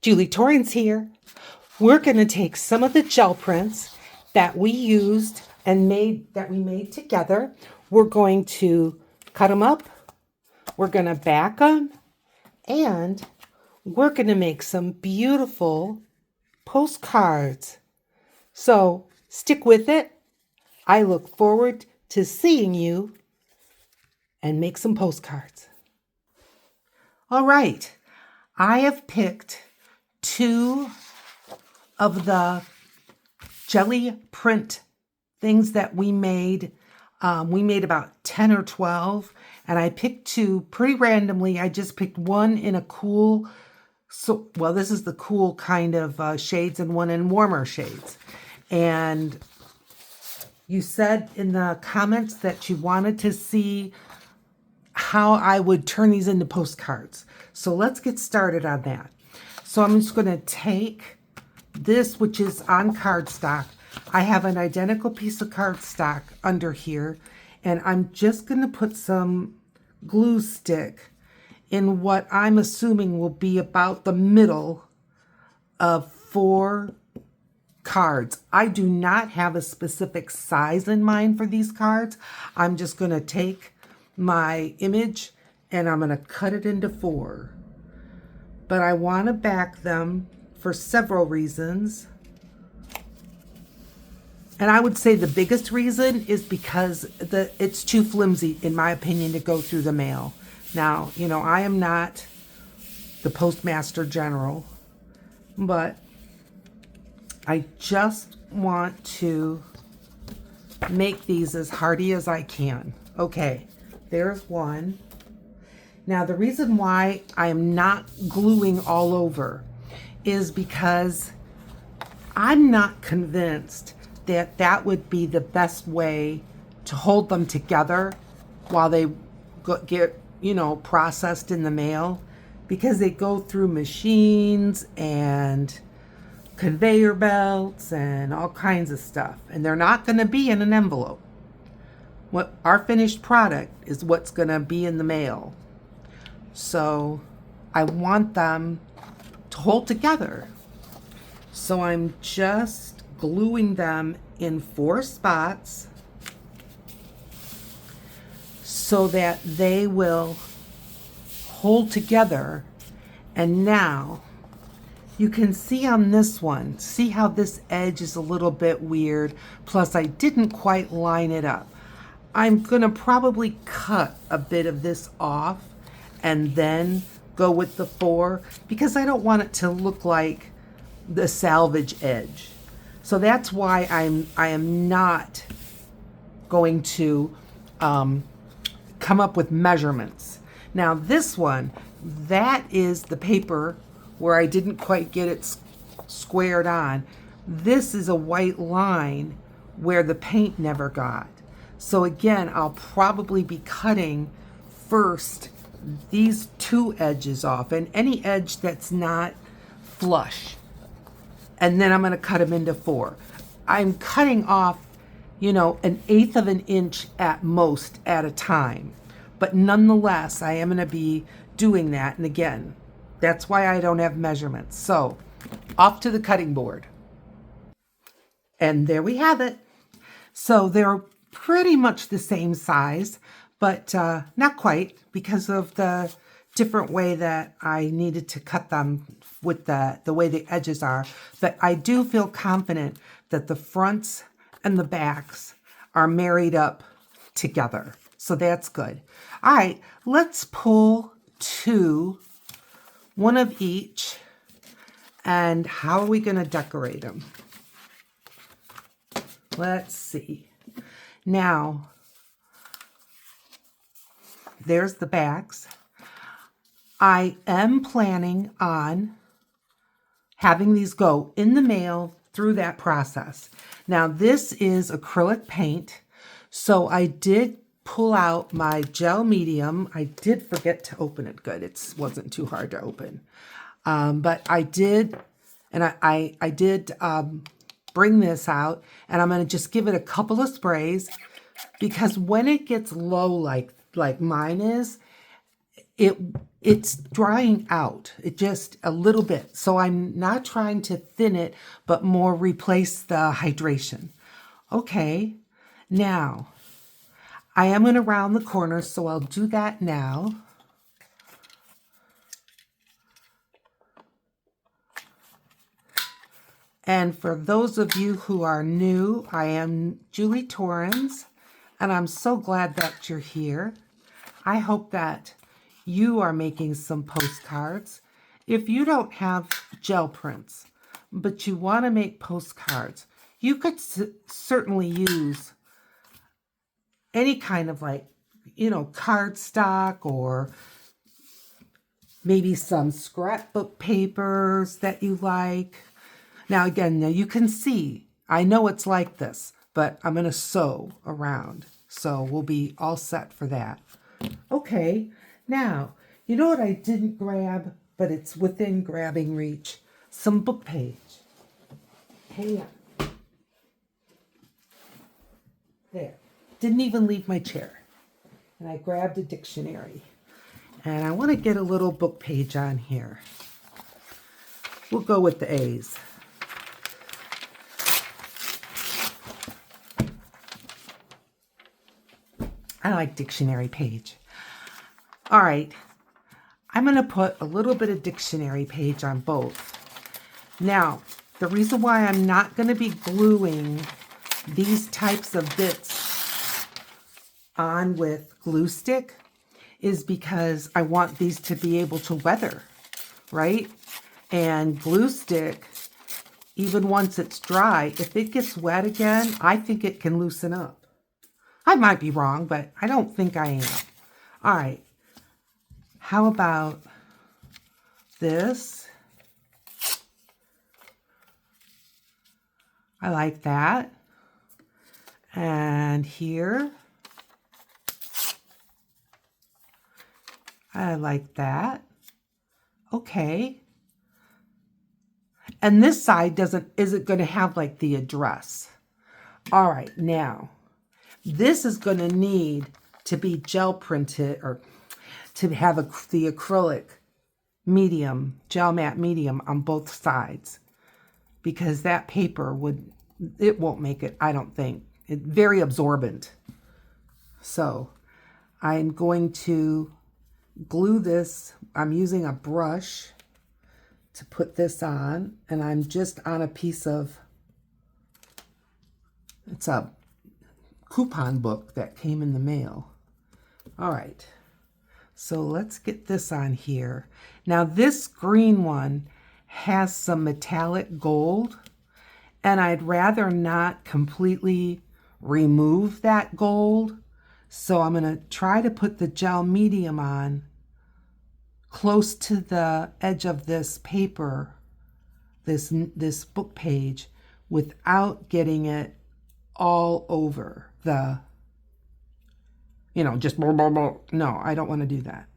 Julie Torrance here. We're going to take some of the gel prints that we used and we made together. We're going to cut them up. We're going to back them. And we're going to make some beautiful postcards. So stick with it. I look forward to seeing you and make some postcards. All right. I have picked 2 of the jelly print things that we made. We made about 10 or 12, and I picked 2 pretty randomly. I just picked one in a cool, this is the cool kind of shades, and one in warmer shades. And you said in the comments that you wanted to see how I would turn these into postcards. So let's get started on that. So I'm just going to take this, which is on cardstock. I have an identical piece of cardstock under here, and I'm just going to put some glue stick in what I'm assuming will be about the middle of 4 cards. I do not have a specific size in mind for these cards. I'm just going to take my image and I'm going to cut it into 4. But I want to back them for several reasons. And I would say the biggest reason is because it's too flimsy, in my opinion, to go through the mail. Now, I am not the Postmaster General, but I just want to make these as hardy as I can. Okay, there's one. Now, the reason why I am not gluing all over is because I'm not convinced that would be the best way to hold them together while they get, processed in the mail, because they go through machines and conveyor belts and all kinds of stuff, and they're not going to be in an envelope. What our finished product is what's going to be in the mail. So I want them to hold together. So I'm just gluing them in 4 spots so that they will hold together. And now you can see on this one, see how this edge is a little bit weird. Plus I didn't quite line it up. I'm going to probably cut a bit of this off and then go with the 4, because I don't want it to look like the salvage edge. So that's why I am not going to come up with measurements. Now this one, that is the paper where I didn't quite get it squared on. This is a white line where the paint never got. So again, I'll probably be cutting first these 2 edges off, and any edge that's not flush. And then I'm going to cut them into 4. I'm cutting off, 1/8 of an inch at most at a time. But nonetheless, I am going to be doing that. And again, that's why I don't have measurements. So off to the cutting board. And there we have it. So they're pretty much the same size, but not quite, because of the different way that I needed to cut them with the way the edges are. But I do feel confident that the fronts and the backs are married up together. So that's good. All right, let's pull 2, one of each. And how are we going to decorate them? Let's see. Now, there's the backs. I am planning on having these go in the mail through that process. Now, this is acrylic paint, so I did pull out my gel medium. I did forget to open it good. It wasn't too hard to open. But I did, and I did bring this out, and I'm going to just give it a couple of sprays, because when it gets low like mine is, it's drying out, it just a little bit. So I'm not trying to thin it, but more replace the hydration. Okay, now I am going to round the corners, so I'll do that now. And for those of you who are new, I am Julie Torrens, and I'm so glad that you're here. I hope that you are making some postcards. If you don't have gel prints, but you want to make postcards, you could certainly use any kind of cardstock or maybe some scrapbook papers that you like. Now again, you can see, I know it's like this, but I'm going to sew around. So we'll be all set for that. Okay, now, you know what I didn't grab, but it's within grabbing reach? Some book page. Hang on. There. Didn't even leave my chair. And I grabbed a dictionary. And I want to get a little book page on here. We'll go with the A's. I like dictionary page. All right, I'm going to put a little bit of dictionary page on both. Now, the reason why I'm not going to be gluing these types of bits on with glue stick is because I want these to be able to weather, right? And glue stick, even once it's dry, if it gets wet again, I think it can loosen up. I might be wrong, but I don't think I am. All right. How about this? I like that. And here. I like that. Okay. And this side isn't going to have like the address. All right, now. This is going to need to be gel printed or to have the acrylic medium, gel matte medium on both sides because that paper it won't make it, I don't think. It's very absorbent. So I'm going to glue this. I'm using a brush to put this on, and I'm just on a piece of, it's a coupon book that came in the mail. All right, so let's get this on here. Now this green one has some metallic gold, and I'd rather not completely remove that gold. So I'm gonna try to put the gel medium on close to the edge of this paper, this book page, without getting it all over the, just blah, blah, blah. No, I don't want to do that.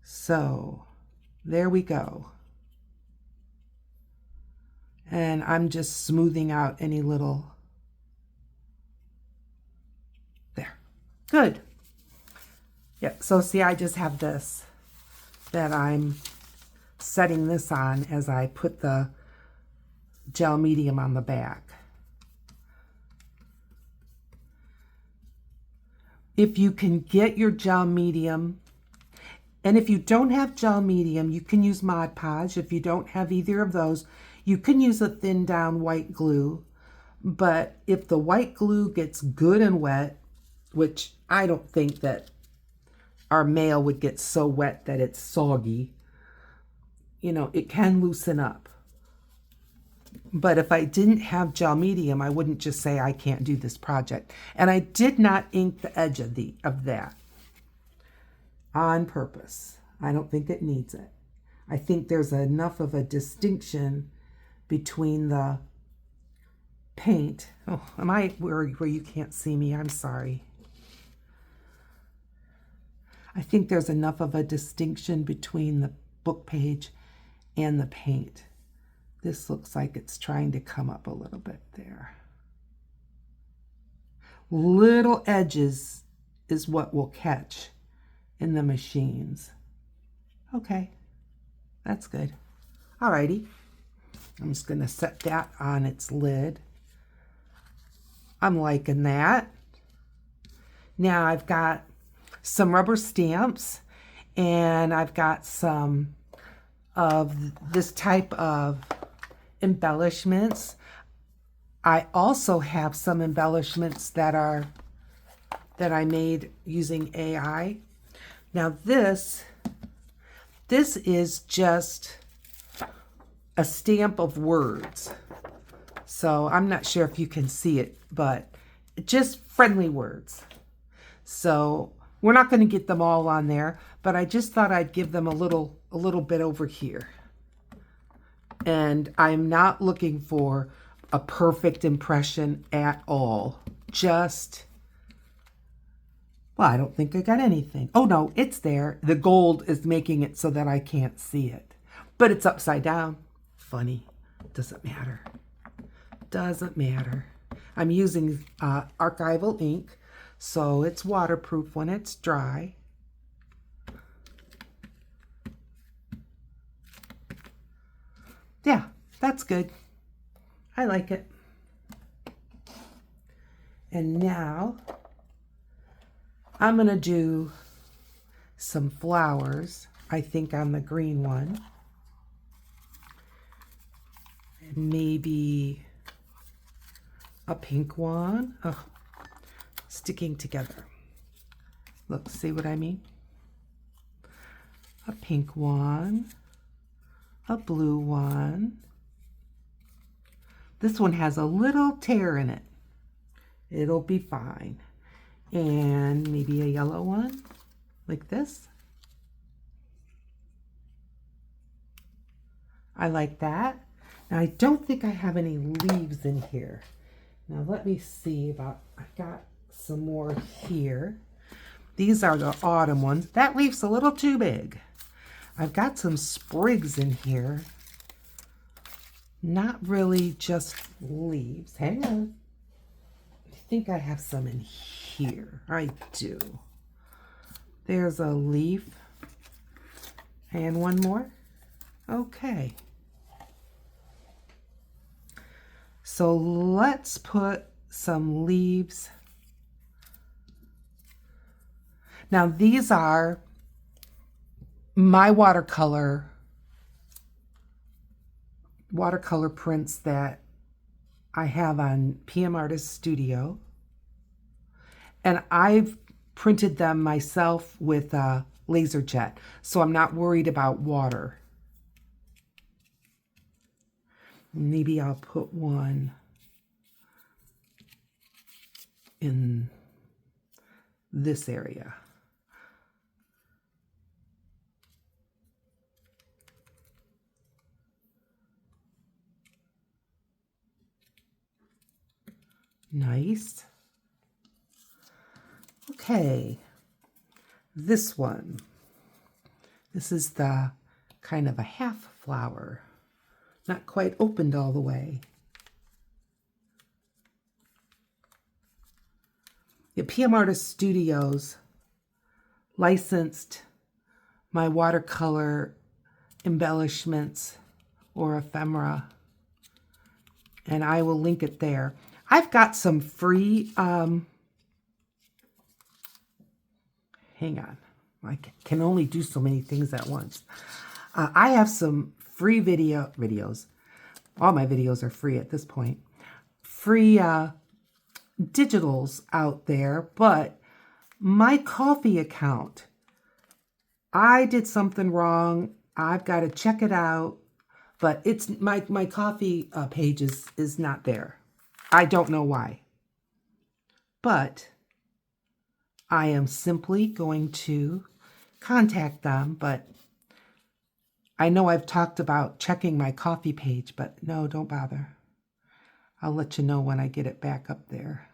So there we go. And I'm just smoothing out any little, there. Good. Yeah, so see, I just have this that I'm setting this on as I put the gel medium on the back. If you can get your gel medium, and if you don't have gel medium, you can use Mod Podge. If you don't have either of those, you can use a thin down white glue. But if the white glue gets good and wet, which I don't think that our mail would get so wet that it's soggy, it can loosen up. But if I didn't have gel medium, I wouldn't just say I can't do this project. And I did not ink the edge of that on purpose. I don't think it needs it. I think there's enough of a distinction between the paint. Oh, am I where you can't see me? I'm sorry. I think there's enough of a distinction between the book page and the paint. This looks like it's trying to come up a little bit there. Little edges is what will catch in the machines. Okay, that's good. Alrighty, I'm just gonna set that on its lid. I'm liking that. Now I've got some rubber stamps, and I've got some of this type of embellishments. I also have some embellishments that I made using AI. Now this is just a stamp of words. So I'm not sure if you can see it, but just friendly words. So we're not going to get them all on there, but I just thought I'd give them a little bit over here. And I'm not looking for a perfect impression at all. Just, well, I don't think I got anything. Oh no, it's there. The gold is making it so that I can't see it. But it's upside down. Funny. Doesn't matter. Doesn't matter. I'm using archival ink, so it's waterproof when it's dry. Yeah, that's good. I like it. And now I'm going to do some flowers, I think, on the green one. And maybe a pink one. Oh, sticking together. Look, see what I mean? A pink one. A blue one. This one has a little tear in it. It'll be fine. And maybe a yellow one, like this. I like that. Now I don't think I have any leaves in here. Now let me see about, I've got some more here. These are the autumn ones. That leaf's a little too big. I've got some sprigs in here. Not really just leaves. Hang on. I think I have some in here. I do. There's a leaf. And one more. Okay. So let's put some leaves. Now these are my watercolor prints that I have on PM Artist Studio. And I've printed them myself with a laser jet, so I'm not worried about water. Maybe I'll put one in this area. Nice. Okay, this one. This is the kind of a half flower, not quite opened all the way. The PM Artist Studios licensed my watercolor embellishments or ephemera, and I will link it there. I've got some free, hang on, I can only do so many things at once. I have some free videos. All my videos are free at this point. Free digitals out there, but my coffee account, I did something wrong. I've got to check it out, but it's my coffee page is not there. I don't know why, but I am simply going to contact them. But I know I've talked about checking my coffee page, but no, don't bother. I'll let you know when I get it back up there.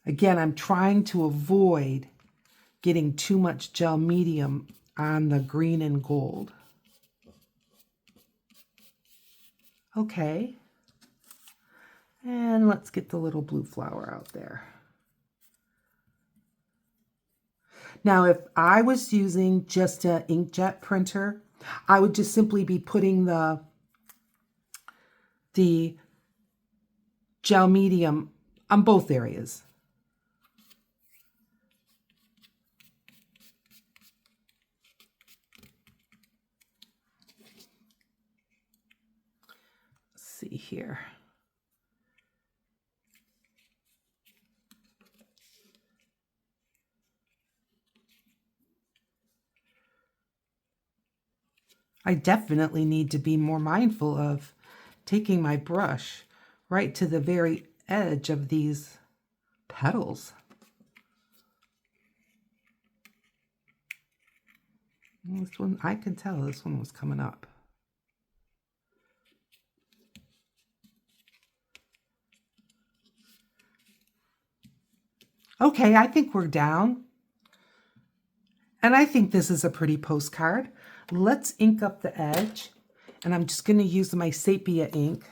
Again, I'm trying to avoid getting too much gel medium on the green and gold. Okay. And let's get the little blue flower out there. Now, if I was using just an inkjet printer, I would just simply be putting the gel medium on both areas. Let's see here. I definitely need to be more mindful of taking my brush right to the very edge of these petals. This one, I can tell this one was coming up. Okay, I think we're down. And I think this is a pretty postcard. Let's ink up the edge. And I'm just going to use my sepia ink.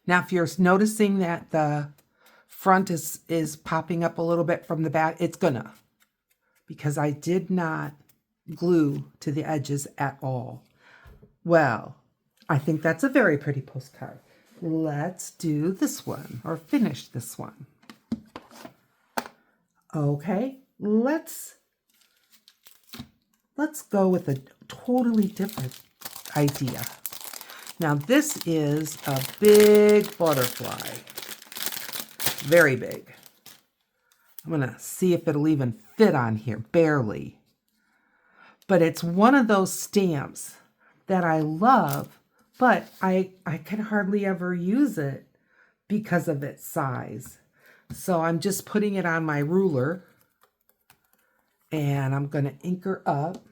Now, if you're noticing that the front is popping up a little bit from the back, it's gonna, because I did not glue to the edges at all. Well, I think that's a very pretty postcard. Let's do this one, or finish this one. Okay, let's go with a totally different idea. Now this is a big butterfly, very big. I'm gonna see if it'll even fit on here, barely. But it's one of those stamps that I love, but I can hardly ever use it because of its size. So I'm just putting it on my ruler and I'm gonna ink her up.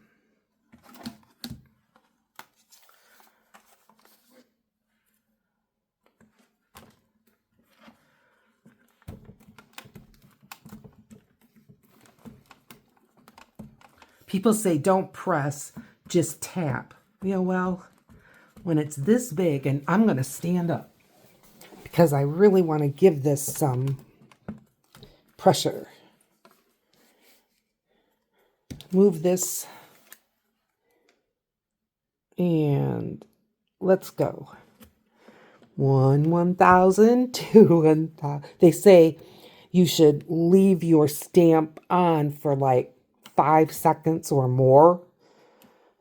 People say don't press, just tap. Yeah, well, when it's this big, and I'm going to stand up because I really want to give this some pressure. Move this and let's go. 1,000, 2, 1,000. They say you should leave your stamp on for like 5 seconds or more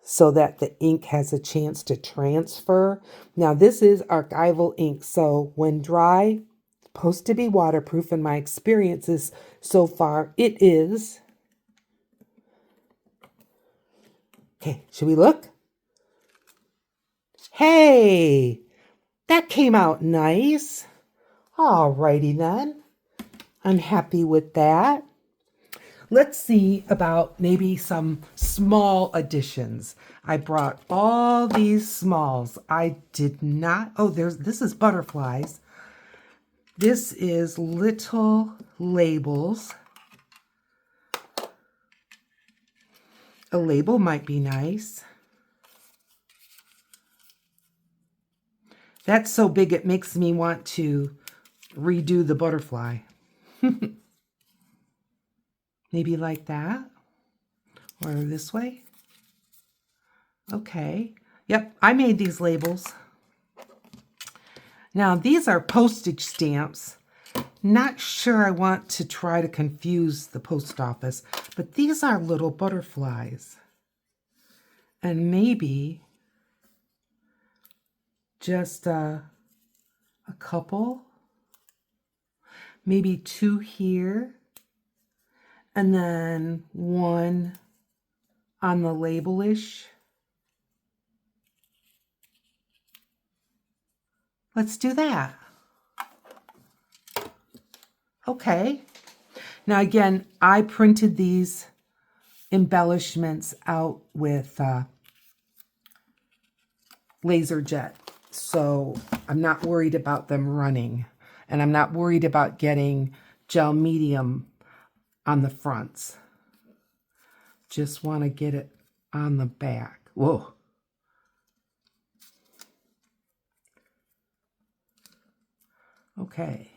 so that the ink has a chance to transfer. Now this is archival ink, so when dry, it's supposed to be waterproof. In my experiences so far, it is. Okay, should we look? Hey, that came out nice. Alrighty then. I'm happy with that. Let's see about maybe some small additions. I brought all these smalls. I did not, oh, this is butterflies. This is little labels. A label might be nice. That's so big it makes me want to redo the butterfly. Maybe like that, or this way. Okay, yep, I made these labels. Now these are postage stamps. Not sure I want to try to confuse the post office, but these are little butterflies. And maybe just a couple, maybe 2 here. And then 1 on the label-ish. Let's do that. Okay. Now again, I printed these embellishments out with laser jet. So I'm not worried about them running. And I'm not worried about getting gel medium on the fronts. Just want to get it on the back. Whoa. Okay.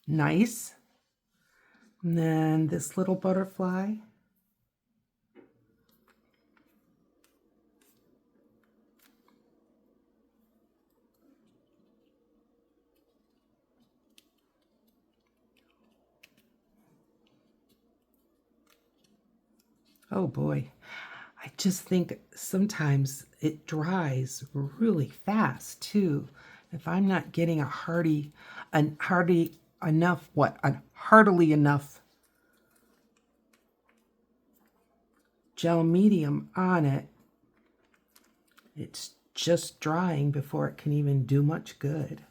Nice. And then this little butterfly. Oh boy. I just think sometimes it dries really fast too. If I'm not getting a heartily enough gel medium on it, it's just drying before it can even do much good.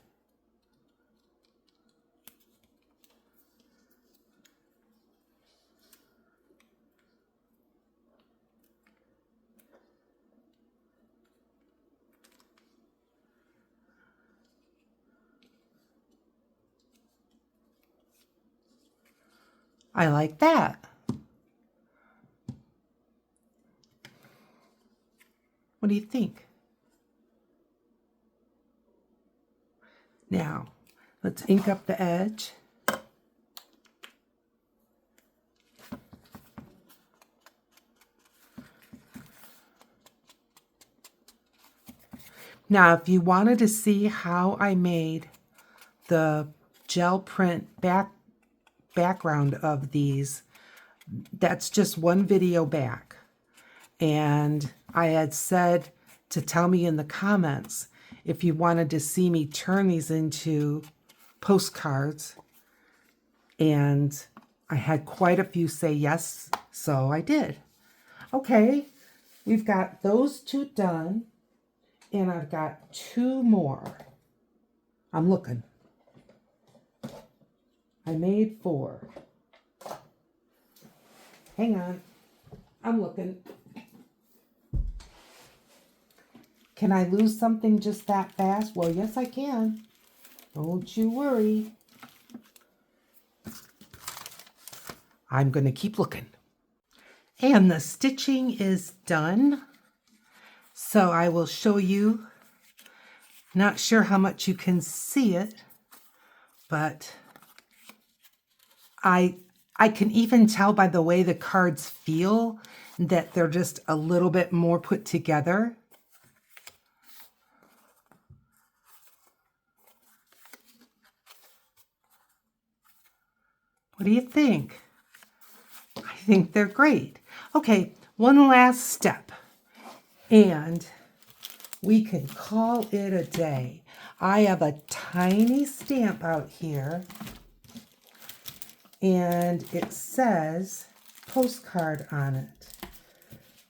I like that. What do you think? Now, let's ink up the edge. Now, if you wanted to see how I made the gel print background of these, that's just one video back. And I had said to tell me in the comments if you wanted to see me turn these into postcards. And I had quite a few say yes, so I did. Okay, we've got those two done. And I've got two more. I'm looking. I made 4. Hang on. I'm looking. Can I lose something just that fast? Well, yes, I can. Don't you worry. I'm going to keep looking. And the stitching is done. So I will show you. Not sure how much you can see it, but I can even tell by the way the cards feel that they're just a little bit more put together. What do you think? I think they're great. Okay, one last step. And we can call it a day. I have a tiny stamp out here. And it says postcard on it.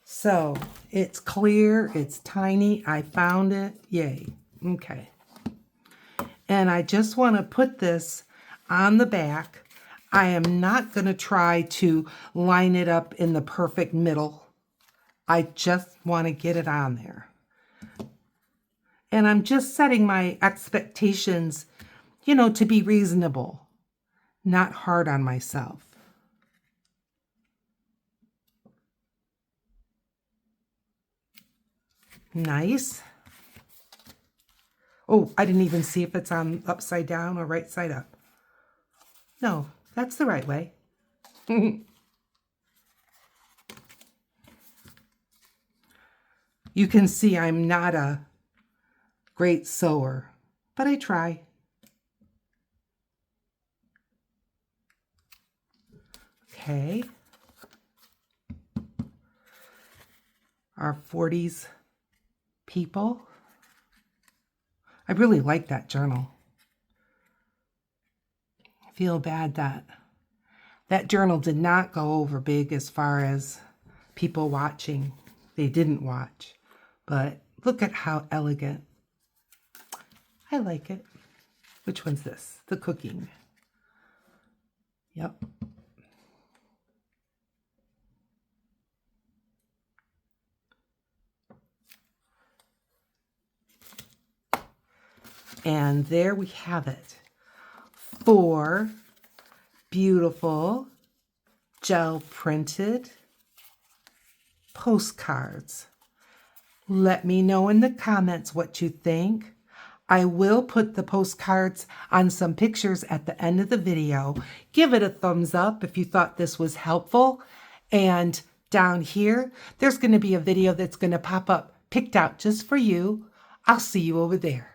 So it's clear, it's tiny. I found it. Yay. Okay. And I just want to put this on the back. I am not going to try to line it up in the perfect middle. I just want to get it on there. And I'm just setting my expectations, to be reasonable, not hard on myself. Nice. Oh, I didn't even see if it's on upside down or right side up. No, that's the right way. You can see I'm not a great sewer, but I try. Okay. Our 40s people. I really like that journal. I feel bad that that journal did not go over big as far as people watching. They didn't watch. But look at how elegant. I like it. Which one's this? The cooking. Yep. And there we have it. 4 beautiful gel printed postcards. Let me know in the comments what you think. I will put the postcards on some pictures at the end of the video. Give it a thumbs up if you thought this was helpful. And down here, there's going to be a video that's going to pop up picked out just for you. I'll see you over there.